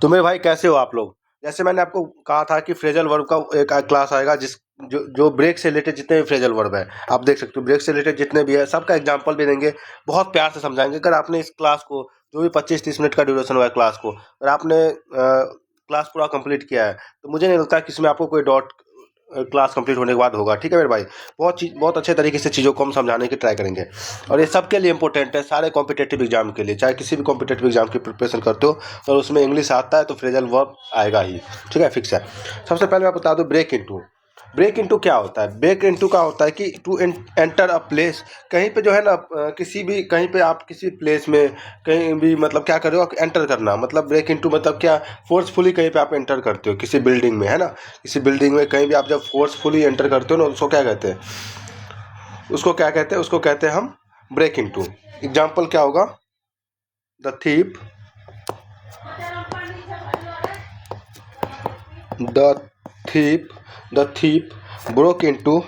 तो मेरे भाई कैसे हो आप लोग। जैसे मैंने आपको कहा था कि फ्रेजल वर्ब का एक क्लास आएगा जिस जो जो ब्रेक से रिलेटेड जितने भी फ्रेजल वर्ब है आप देख सकते हो, ब्रेक से रिलेटेड जितने भी है सबका एग्जांपल भी देंगे, बहुत प्यार से समझाएंगे। अगर आपने इस क्लास को जो भी 25-30 मिनट का ड्यूरेशन हुआ है क्लास को, अगर आपने क्लास पूरा कंप्लीट किया है तो मुझे नहीं लगता कि इसमें आपको कोई डाउट क्लास कंप्लीट होने के बाद होगा। ठीक है मेरे भाई, बहुत अच्छे तरीके से चीज़ों को हम समझाने की ट्राई करेंगे और ये सबके लिए इंपॉर्टेंट है, सारे कॉम्पिटेटिव एग्जाम के लिए। चाहे किसी भी कॉम्पिटेटिव एग्जाम की प्रिपरेशन करते हो और उसमें इंग्लिश आता है तो फ्रेजल वर्ब आएगा ही। ठीक है, फिक्स है। सबसे पहले मैं बता दूं ब्रेक इनटू। ब्रेक इनटू क्या होता है? ब्रेक इनटू का होता है कि टू एंटर अ प्लेस। कहीं पे जो है ना किसी भी कहीं पे आप किसी प्लेस में कहीं भी मतलब क्या कर रहे हो, एंटर करना। मतलब ब्रेक इनटू मतलब क्या, फोर्सफुली कहीं पे आप एंटर करते हो किसी बिल्डिंग में, है ना। किसी बिल्डिंग में कहीं भी आप जब फोर्सफुली एंटर करते हो ना, उसको क्या कहते हैं? उसको कहते हैं हम ब्रेक इनटू। एग्जाम्पल क्या होगा? The thief the thief the thief broke into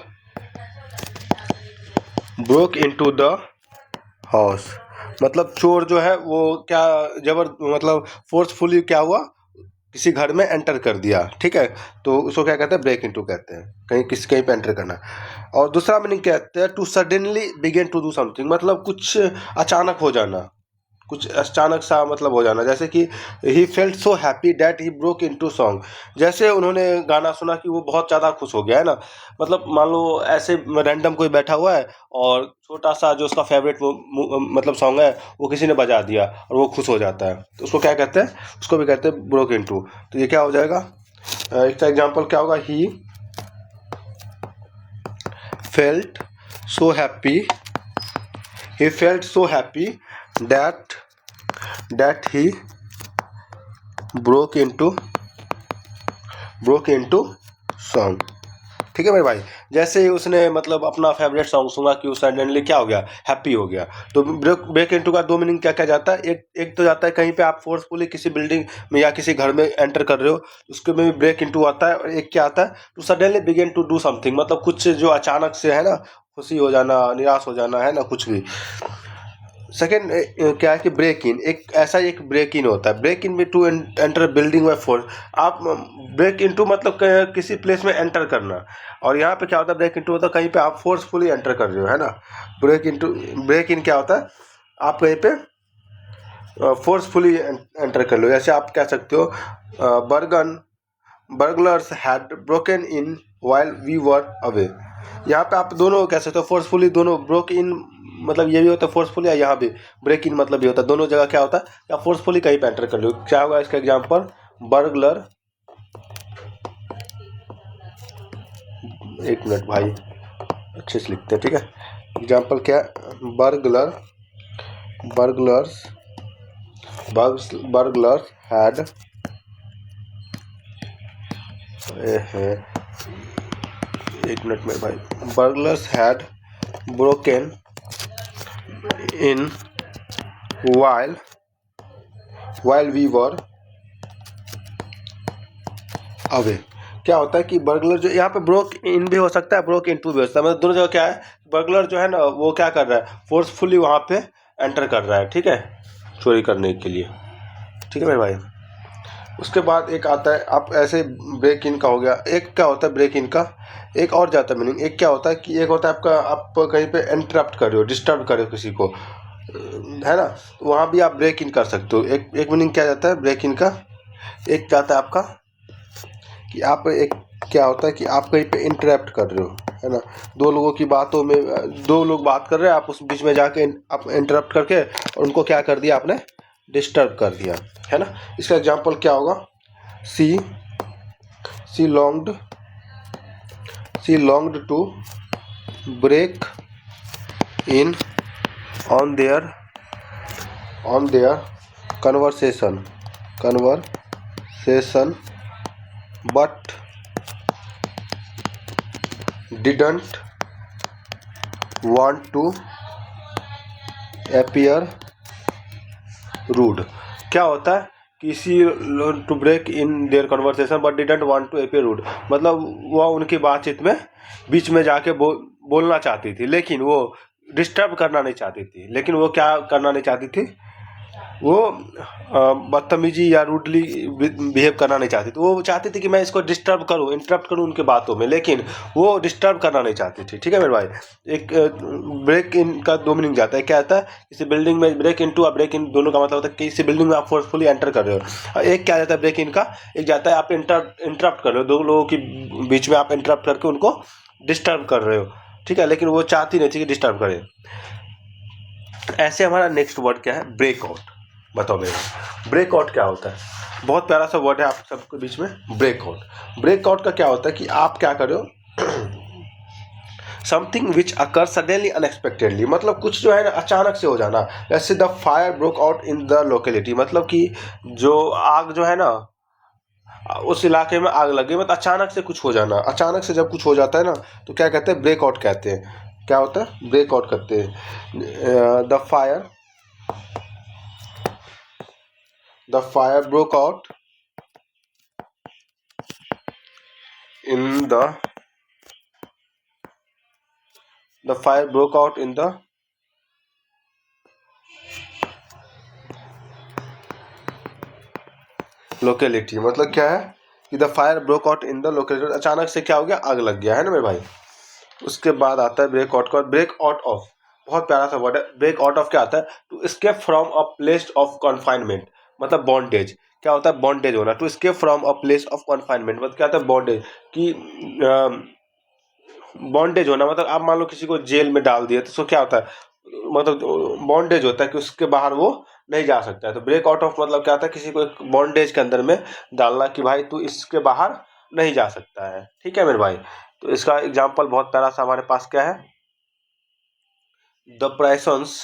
the house. मतलब चोर जो है वो क्या मतलब फोर्सफुली क्या हुआ, किसी घर में एंटर कर दिया। ठीक है, तो उसको क्या कहते हैं? ब्रेक इनटू कहते हैं, कहीं पे एंटर करना। और दूसरा मीनिंग कहते हैं to suddenly begin to do something. मतलब कुछ अचानक हो जाना, कुछ अचानक सा मतलब हो जाना। जैसे कि he felt so happy that he broke into song. जैसे उन्होंने गाना सुना कि वो बहुत ज़्यादा खुश हो गया, है ना। मतलब मान लो ऐसे रैंडम कोई बैठा हुआ है और छोटा सा जो उसका फेवरेट मतलब सॉन्ग है वो किसी ने बजा दिया और वो खुश हो जाता है, तो उसको क्या कहते हैं? उसको भी कहते हैं ब्रोक इनटू। तो ये क्या हो जाएगा? इसका एग्जाम्पल क्या होगा? He felt so happy that he broke into song। ठीक है मेरे भाई, जैसे ही उसने मतलब अपना फेवरेट सॉन्ग सुना कि उस सडनली क्या हो गया, हैप्पी हो गया। तो ब्रेक इनटू का दो मीनिंग क्या क्या जाता है? एक तो जाता है कहीं पे आप फोर्सफुली किसी बिल्डिंग में या किसी घर में एंटर कर रहे हो, उसके में भी ब्रेक इनटू आता है। और एक क्या आता है? To suddenly begin to do something. मतलब कुछ जो अचानक से, है ना, खुशी हो जाना, निराश हो जाना, है ना, कुछ भी। सेकेंड क्या है कि ब्रेक इन, एक ब्रेक इन होता है। ब्रेक इन में to enter building by force. आप ब्रेक इनटू मतलब किसी प्लेस में एंटर करना, और यहाँ पे क्या होता है? ब्रेक इनटू होता है कहीं पे आप फोर्सफुली एंटर कर रहे हो, है ना। ब्रेक इन क्या होता है? आप कहीं पे फोर्सफुली एंटर कर लो। जैसे आप कह सकते हो burglars had broken in while we were away. यहाँ पे आप दोनों कह सकते हो फोर्सफुली, दोनों ब्रोक इन मतलब ये भी होता है फोर्सफुली, या यहाँ भी ब्रेक इन मतलब ये होता है। दोनों जगह क्या होता है? या फोर्सफुली कहीं पे एंटर कर लो। क्या होगा इसका एग्जांपल? बर्गलर, एक मिनट भाई, अच्छे से लिखते हैं, ठीक है। एग्जांपल क्या है? बर्गलर्स हैड एक मिनट में भाई, burglars had broken in while we were away। क्या होता है कि बर्गलर जो यहाँ पे ब्रोक इन भी हो सकता है, ब्रोक इन टू भी हो सकता है। मतलब दोनों जगह क्या है, बर्गलर जो है ना वो क्या कर रहा है? फोर्सफुली वहाँ पे एंटर कर रहा है, ठीक है, चोरी करने के लिए। ठीक है मेरे भाई। उसके बाद एक आता है, आप ऐसे ब्रेक इन का हो गया। एक क्या होता है ब्रेक इन का? एक और जाता है मीनिंग। एक क्या होता है कि एक होता है आपका, आप कहीं पे इंटरप्ट कर रहे हो, डिस्टर्ब कर रहे हो किसी को, है ना, तो वहाँ भी आप ब्रेक इन कर सकते हो। एक मीनिंग क्या जाता है ब्रेक इन का? एक जाता है आपका कि आप एक क्या होता है कि आप कहीं पे इंटरप्ट कर रहे हो, है ना। दो लोगों की बातों में, दो लोग बात कर रहे हैं, आप उस बीच में जाके आप इंटरप्ट करके और उनको क्या कर दिया आपने? डिस्टर्ब कर दिया, है ना। इसका एग्जांपल क्या होगा? She longed to break in on their conversation but didn't want to appear rude। क्या होता है? किसी to break in their conversation but didn't want to appear rude. मतलब वह उनकी बातचीत में बीच में जाके बोलना चाहती थी, लेकिन वो डिस्टर्ब करना नहीं चाहती थी। लेकिन वो क्या करना नहीं चाहती थी? वो बदतमीजी या रूडली बिहेव करना नहीं चाहती थी। वो चाहती थी कि मैं इसको डिस्टर्ब करूं, इंटरप्ट करूं उनके बातों में, लेकिन वो डिस्टर्ब करना नहीं चाहती थी। ठीक है मेरे भाई। एक ब्रेक इन का दो मीनिंग जाता है। क्या आता है, किसी बिल्डिंग में ब्रेक इन टू और ब्रेक इन दोनों का मतलब होता है कि किसी बिल्डिंग में आप फोर्सफुली एंटर कर रहे हो। एक क्या जाता है ब्रेक इन का, एक जाता है आप इंटरप्ट कर रहे हो, दो लोगों के बीच में आप इंटरप्ट करके उनको डिस्टर्ब कर रहे हो। ठीक है, लेकिन वो चाहती नहीं थी कि डिस्टर्ब करे। ऐसे हमारा नेक्स्ट वर्ड क्या है, ब्रेकआउट। बताओ मेरे, ब्रेकआउट क्या होता है। बहुत प्यारा सा वर्ड है आप सबके बीच में, ब्रेकआउट। ब्रेकआउट का क्या होता है कि आप क्या कर रहे हो, something which occur suddenly unexpectedly, मतलब कुछ जो है ना अचानक से हो जाना। जैसे the fire broke out in the locality, मतलब कि जो आग जो है ना उस इलाके में आग लगी, मतलब अचानक से कुछ हो जाना। अचानक से जब कुछ हो जाता है ना तो क्या कहते हैं, ब्रेकआउट कहते हैं। क्या होता है, ब्रेकआउट करते हैं। The fire broke out in the fire broke out in the locality, मतलब क्या है कि the fire broke out in the locality, अचानक से क्या हो गया, आग लग गया है ना मेरे भाई। उसके बाद आता है ब्रेक आउट का, ब्रेक आउट ऑफ। बहुत प्यारा सा वर्ड है ब्रेक आउट ऑफ। क्या आता है, to escape from a place of confinement, मतलब बॉन्डेज। क्या होता है, बॉन्डेज होना। To escape from a place of confinement मतलब क्या होता है, बॉन्डेज की बॉन्डेज होना। मतलब आप मान लो किसी को जेल में डाल दिया तो उसको क्या होता है, मतलब बॉन्डेज होता है कि उसके बाहर वो नहीं जा सकता है। तो ब्रेक आउट ऑफ मतलब क्या होता है, किसी को एक बॉन्डेज के अंदर में डालना कि भाई तू इसके बाहर नहीं जा सकता है। ठीक है मेरे भाई। तो इसका एग्जाम्पल बहुत प्यारा सा हमारे पास क्या है, the prisoners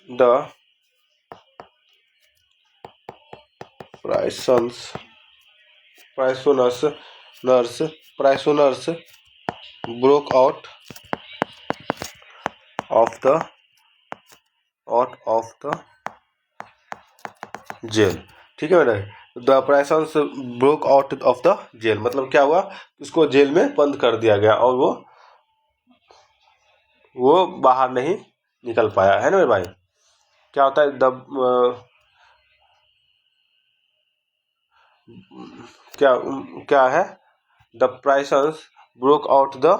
the prisoners prisoners nurse prisoners broke out of the jail. ठीक है मेरा, the prisoners broke out of the jail, मतलब क्या हुआ, उसको जेल में बंद कर दिया गया और वो बाहर नहीं निकल पाया, है ना मेरे भाई। क्या होता है, क्या क्या है, the prisoners broke out the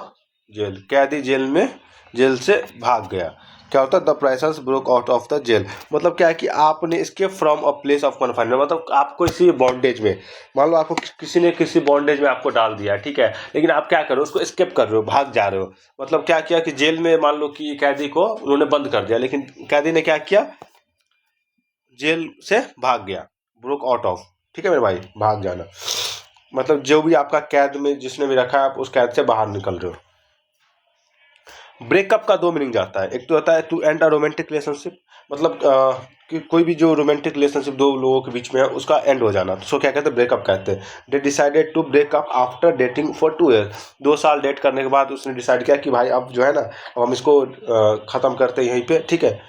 jail, कैदी जेल से भाग गया। क्या होता है, the prisoners broke out of the jail, मतलब क्या है कि आपने इसके from a place of confinement, मतलब आपको इसी बॉन्डेज में, मान लो आपको किसी ने किसी बॉन्डेज में आपको डाल दिया, ठीक है, लेकिन आप क्या कर रहे हो, उसको एस्केप कर रहे हो, भाग जा रहे हो। मतलब क्या किया कि जेल में मान लो कि कैदी को उन्होंने बंद कर दिया, लेकिन कैदी ने क्या किया, जेल से भाग गया, ब्रोक आउट ऑफ। ठीक है मेरे भाई, भाग जाना मतलब जो भी आपका कैद में जिसने भी रखा है आप उस कैद से बाहर निकल रहे हो। ब्रेकअप का दो मीनिंग जाता है। एक तो होता है to end a romantic relationship, मतलब कि कोई भी जो रोमांटिक रिलेशनशिप दो लोगों के बीच में है उसका एंड हो जाना, तो उसको क्या कहते हैं, ब्रेकअप कहते हैं। They decided to break up after dating for 2 years, 2 साल डेट करने के बाद उसने डिसाइड किया कि भाई अब जो है ना, अब हम इसको ख़त्म करते हैं यहीं पे, ठीक है,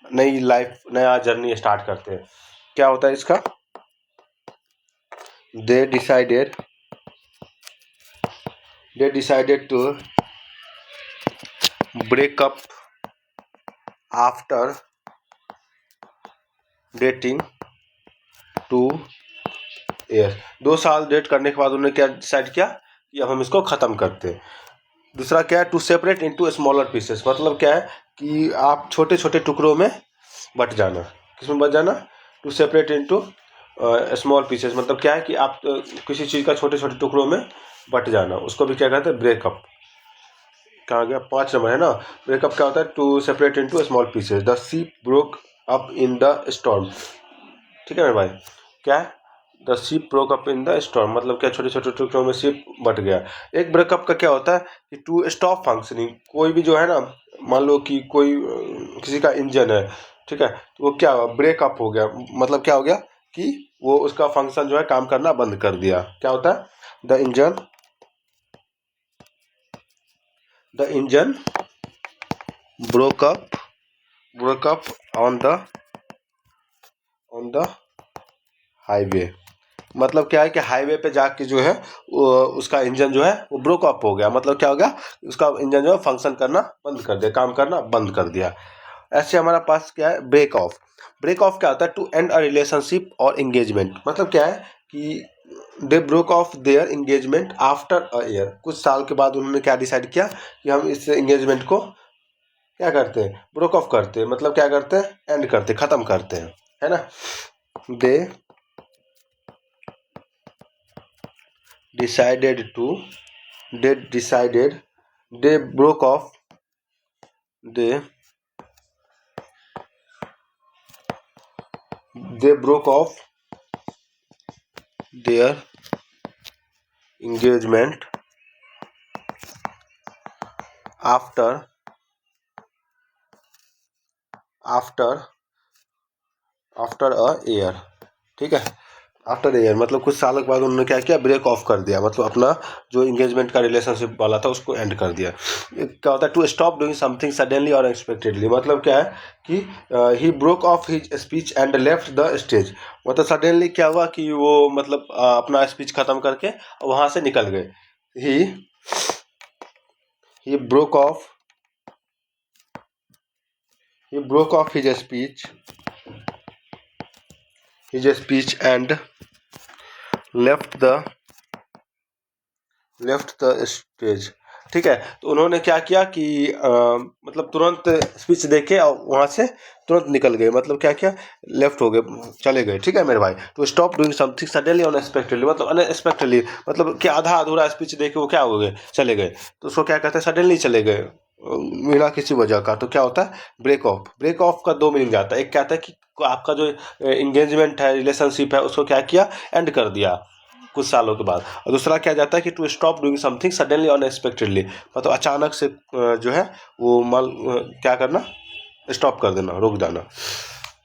नई लाइफ नया जर्नी स्टार्ट करते हैं। क्या होता है इसका, they decided to break up after dating 2 years, 2 साल डेट करने के बाद उन्होंने क्या डिसाइड किया कि अब हम इसको ख़त्म करते हैं। दूसरा क्या है, to separate into smaller pieces, मतलब क्या है कि आप छोटे छोटे टुकड़ों में बट जाना। किसमें बट जाना, to separate into small pieces, मतलब क्या है कि आप किसी चीज़ का छोटे छोटे टुकड़ों में बट जाना, उसको भी क्या कहते हैं, ब्रेकअप। कहाँ गया, 5 नंबर है ना। ब्रेकअप क्या होता है, to separate into small pieces, the ship broke up in the storm. ठीक है मेरे भाई, क्या है, the ship broke up in the storm, मतलब क्या, छोटे छोटे टुकड़ों में शिप बट गया। एक ब्रेकअप का क्या होता है कि टू स्टॉप फंक्शनिंग, कोई भी जो है ना, मान लो कि कोई किसी का इंजन है, ठीक है, तो वो क्या ब्रेकअप हो गया, मतलब क्या हो गया कि वो उसका फंक्शन जो है काम करना बंद कर दिया। क्या होता है, the engine broke up on the highway, मतलब क्या है कि हाईवे पे जाके जो है उसका इंजन जो है वो ब्रोक अप हो गया, मतलब क्या हो गया, उसका इंजन जो है फंक्शन करना बंद कर दिया, काम करना बंद कर दिया। ऐसे हमारा पास क्या है, ब्रेक ऑफ। ब्रेक ऑफ क्या होता है, टू एंड अ रिलेशनशिप और एंगेजमेंट। मतलब क्या है कि दे broke off there engagement after a year. कुछ साल के बाद उन्होंने क्या डिसाइड किया कि हम इस एंगेजमेंट को क्या करते हैं, ब्रोक ऑफ करते हैं। मतलब क्या करते हैं, एंड करते, खत्म करते हैं, है ना। They decided to they decided they broke off they they broke off their engagement after after after a year. ठीक है, आफ्टर ईयर मतलब कुछ सालों के बाद उन्होंने क्या किया, ब्रेक ऑफ कर दिया। मतलब अपना जो इंगेजमेंट का रिलेशनशिप वाला था उसको एंड कर दिया। क्या होता है, to stop doing something suddenly और अनएक्सपेक्टेडली। मतलब क्या है कि he broke off his speech and left the stage. मतलब सडनली क्या हुआ कि वो मतलब अपना स्पीच खत्म करके वहां से निकल गए। ही broke of he broke off his speech and left the stage। ठीक है, तो उन्होंने क्या किया कि मतलब तुरंत स्पीच देके और वहां से तुरंत निकल गए। मतलब क्या किया, लेफ्ट हो गए, चले गए। ठीक है मेरे भाई, to stop doing something suddenly unexpectedly. मतलब अनएक्सपेक्टेडली मतलब कि आधा अधूरा स्पीच देके वो क्या हो गए, चले गए। तो उसको क्या कहते हैं, सडनली चले गए बिना किसी वजह का। तो क्या होता है, ब्रेक ऑफ। ब्रेक ऑफ का दो मीनिंग आता है। एक कहता है कि आपका जो एंगेजमेंट है, रिलेशनशिप है, उसको क्या किया, एंड कर दिया कुछ सालों के बाद। और दूसरा क्या जाता है कि to stop doing something suddenly unexpectedly. मतलब अचानक से जो है वो क्या करना, स्टॉप कर देना, रोक देना।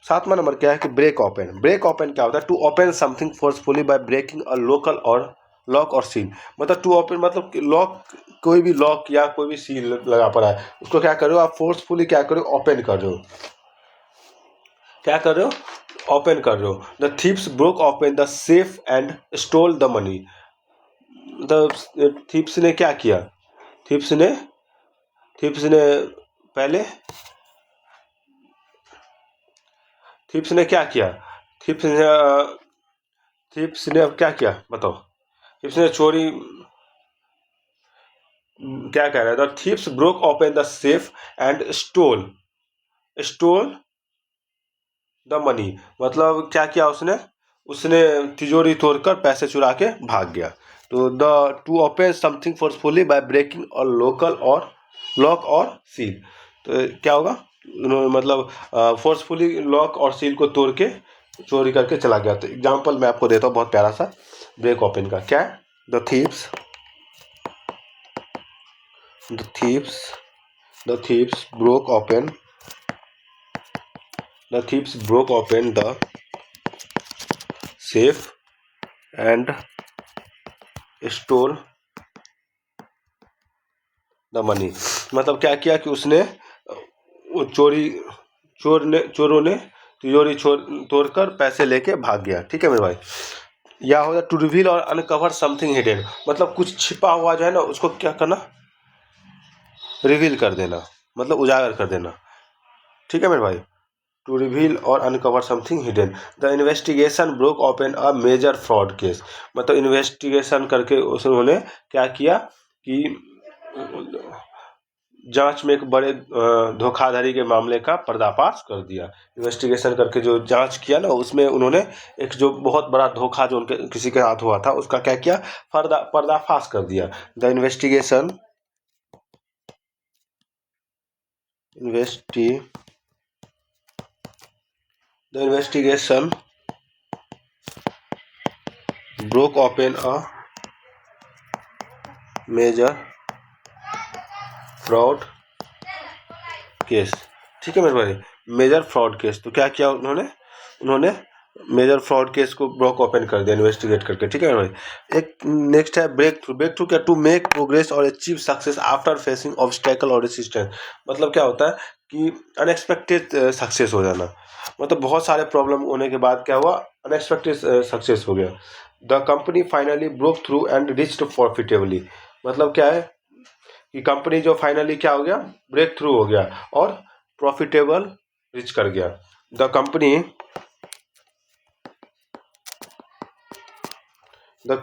सातवां नंबर क्या है कि ब्रेक ओपन। ब्रेक ओपन क्या होता है, to open something forcefully by breaking a local or lock or seal. मतलब टू ओपन मतलब लॉक, कोई भी लॉक या कोई भी सील लगा पड़ा है, उसको क्या कर रहे हो आप, फोर्सफुली क्या कर रहे हो, ओपन कर रहे हो। क्या कर रहे हो, ओपन कर रहे हो। The thieves broke open the safe and stole the money. मतलब थीव्स ने क्या किया, थीव्स ने पहले थीव्स ने क्या किया, थीव्स ने अब क्या किया बताओ। थीव्स ने चोरी, क्या कह रहा है, the thieves broke open the safe and stole the money. मतलब क्या किया उसने, तिजोरी तोड़कर पैसे चुरा के भाग गया। तो the to open something forcefully by breaking or local or lock or seal. तो क्या होगा, उन्होंने मतलब फोर्सफुली लॉक और सील को तोड़ के चोरी करके चला गया। तो एग्जाम्पल मैं आपको देता हूँ बहुत प्यारा सा ब्रेक ओपन का। क्या है, the thieves broke open the safe and stole the money. मतलब क्या किया कि उसने वो चोरों ने तिजोरी तोड़कर पैसे लेके भाग गया। ठीक है मेरे भाई। या हो to reveal or uncover something hidden. मतलब कुछ छिपा हुआ जो है ना, उसको क्या करना, रिवील कर देना, मतलब उजागर कर देना। ठीक है मेरे भाई, to reveal or uncover something hidden. The investigation broke open a major fraud case. मतलब इन्वेस्टिगेशन करके उन्होंने क्या किया कि जांच में एक बड़े धोखाधड़ी के मामले का पर्दाफाश कर दिया। इन्वेस्टिगेशन करके जो जांच किया ना, उसमें उन्होंने एक जो बहुत बड़ा धोखा जो उनके किसी के हाथ हुआ था, उसका क्या किया, पर्दाफाश कर दिया। The investigation broke open a major fraud case. ठीक है मेरे भाई, मेजर फ्रॉड केस। तो क्या किया उन्होंने मेजर फ्रॉड केस को ब्रोक ओपन कर दिया इन्वेस्टिगेट करके। ठीक है मेरे भाई। एक नेक्स्ट है ब्रेक थ्रू। ब्रेक थ्रू क्या, टू मेक प्रोग्रेस और achieve success after facing obstacle और रेसिस्टेंस। मतलब क्या होता है कि अनएक्सपेक्टेड सक्सेस हो जाना। मतलब बहुत सारे प्रॉब्लम होने के बाद क्या हुआ, अनएक्सपेक्टेड सक्सेस हो गया। The company finally broke through and reached profitably. मतलब क्या है कि कंपनी जो फाइनली क्या हो गया, ब्रेक थ्रू हो गया और प्रॉफिटेबल रीच कर गया। The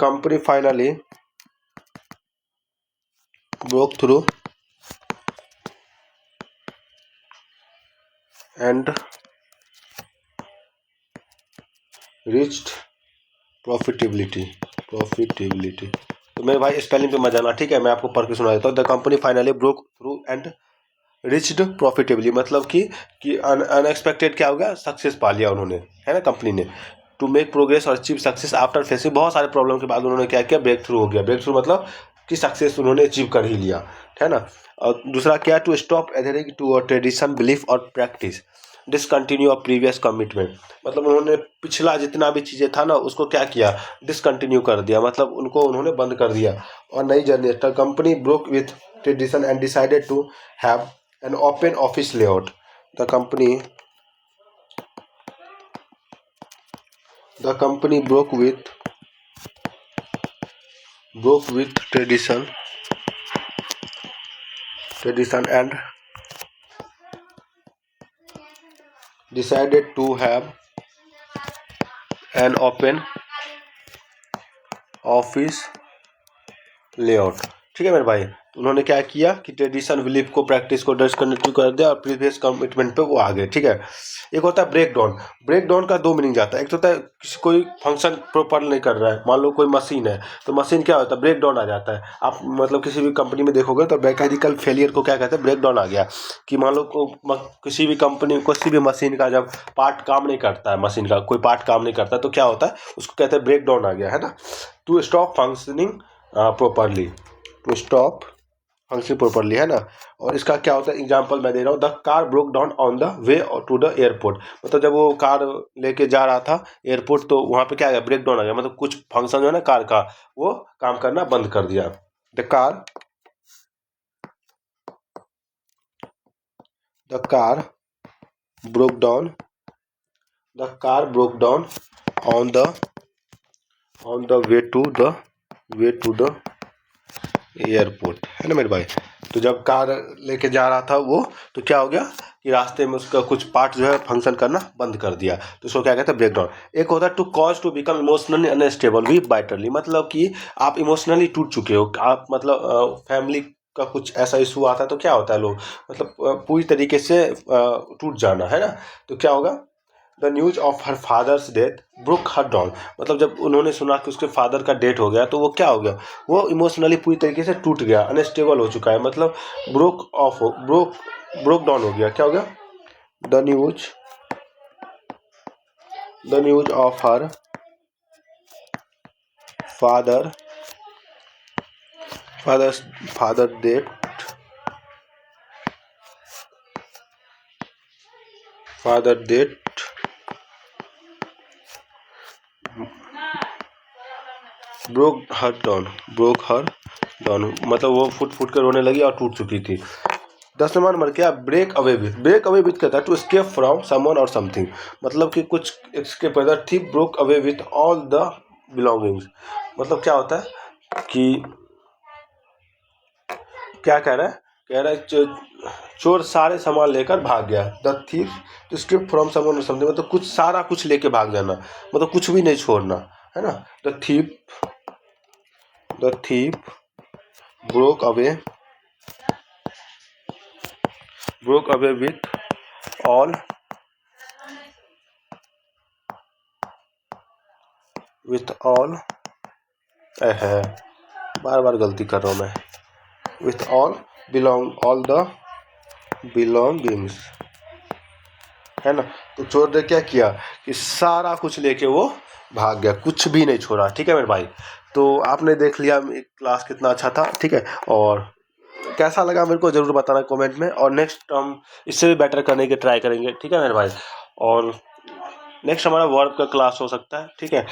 company finally broke through and reached profitability. तो मेरे भाई स्पेलिंग पे मत जाना, ठीक है, मैं आपको पढ़ के सुना देता हूँ। The company finally broke through and reached profitably, मतलब कि अनएक्सपेक्टेड क्या हो गया, सक्सेस पा लिया उन्होंने, है ना, कंपनी ने। टू मेक प्रोग्रेस और अचीव सक्सेस आफ्टर फेसिंग, बहुत सारे प्रॉब्लम के बाद उन्होंने क्या किया, ब्रेक थ्रू हो गया। ब्रेक थ्रू मतलब कि सक्सेस उन्होंने अचीव कर ही लिया, है ना। और दूसरा क्या, to stop adhering to a tradition belief और practice, discontinue a previous commitment, मतलब उन्होंने पिछला जितना भी चीज़ें था ना उसको क्या किया, डिसकंटिन्यू कर दिया, मतलब उनको उन्होंने बंद कर दिया। और नई generation company broke with tradition and decided to have an open office layout. The company broke with tradition and decided to have an open office layout। ठीक है मेरे भाई, उन्होंने क्या किया कि ट्रेडिशन बिलीफ को, प्रैक्टिस को डिसकंटिन्यू कर दिया और प्रीवियस कमिटमेंट पे वो आ गए। ठीक है, एक होता है ब्रेक डाउन। ब्रेक डाउन का दो मीनिंग जाता है। एक तो होता है किसी कोई फंक्शन प्रॉपर नहीं कर रहा है, मान लो कोई मशीन है, तो मशीन क्या होता है, ब्रेक डाउन आ जाता है। आप मतलब किसी भी कंपनी में देखोगे तो मैकेनिकल फेलियर को क्या कहते हैं, ब्रेक डाउन आ गया। कि मान लो किसी भी कंपनी, किसी भी मशीन का जब पार्ट काम नहीं करता है, मशीन का कोई पार्ट काम नहीं करता है, तो क्या होता है, उसको कहते हैं ब्रेक डाउन आ गया, है ना। To stop functioning properly, to stop functioning properly, है ना। और इसका क्या होता है, एग्जांपल मैं दे रहा हूँ। The car broke down on the way to the airport, मतलब जब वो कार लेके जा रहा था एयरपोर्ट, तो वहाँ पे क्या आ गया, ब्रेक डाउन आ गया, मतलब कुछ फंक्शन जो है ना कार का, वो काम करना बंद कर दिया। The car broke down on the way to the airport, है ना मेरे भाई। तो जब कार लेके जा रहा था वो, तो क्या हो गया कि रास्ते में उसका कुछ पार्ट जो है फंक्शन करना बंद कर दिया, तो उसको क्या कहते हैं, ब्रेक डाउन। एक होता है to cause to become emotionally unstable we bitterly, मतलब कि आप इमोशनली टूट चुके हो, आप मतलब फैमिली का कुछ ऐसा इशू आता है तो क्या होता है, लोग मतलब पूरी तरीके से टूट जाना, है ना। तो क्या होगा, the news of her father's death broke her down, मतलब जब उन्होंने सुना कि उसके फादर का डेथ हो गया, तो वो क्या हो गया, वो इमोशनली पूरी तरीके से टूट गया, अनस्टेबल हो चुका है, मतलब ब्रोक डाउन हो गया। क्या हो गया, the news of her father death broke her down, मतलब वो फुट कर रोने लगी और टूट चुकी थी। 10 नंबर क्या, ब्रेक अवे विथ कहता है to escape from someone or something, मतलब कि कुछ एस्केप पैदा थी। Broke away with all the belongings, मतलब क्या होता है कि क्या कह रहा है, चोर सारे सामान लेकर भाग गया। The thief to escape from someone or something, मतलब कुछ सारा कुछ लेके भाग जाना, मतलब कुछ भी नहीं छोड़ना, है ना। The thief broke away with all बार बार गलती कर रहा हूँ मैं, with all the belongings, है ना। तो चोर ने क्या किया कि सारा कुछ लेके वो भाग गया, कुछ भी नहीं छोड़ा। ठीक है मेरे भाई, तो आपने देख लिया क्लास कितना अच्छा था, ठीक है, और कैसा लगा मेरे को ज़रूर बताना कमेंट में, और नेक्स्ट हम इससे भी बेटर करने की ट्राई करेंगे, ठीक है मेरे भाई। और नेक्स्ट हमारा वर्ब का क्लास हो सकता है, ठीक है,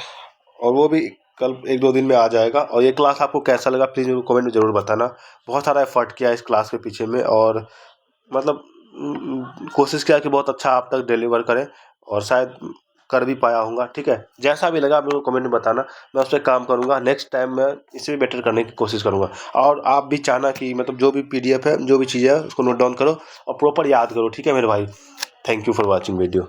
और वो भी कल 1-2 दिन में आ जाएगा। और ये क्लास आपको कैसा लगा प्लीज़ मेरे को कमेंट में ज़रूर बताना। बहुत सारा एफर्ट किया इस क्लास के पीछे में, और मतलब कोशिश किया कि बहुत अच्छा आप तक डिलीवर करें, और शायद कर भी पाया हूँगा। ठीक है, जैसा भी लगा आप मेरे को कमेंट में बताना, मैं उस पर काम करूँगा। नेक्स्ट टाइम मैं इससे भी बेटर करने की कोशिश करूँगा। और आप भी चाहना कि मतलब जो भी PDF है, जो भी चीज़ें है उसको नोट डाउन करो और प्रॉपर याद करो। ठीक है मेरे भाई, thank you for watching video.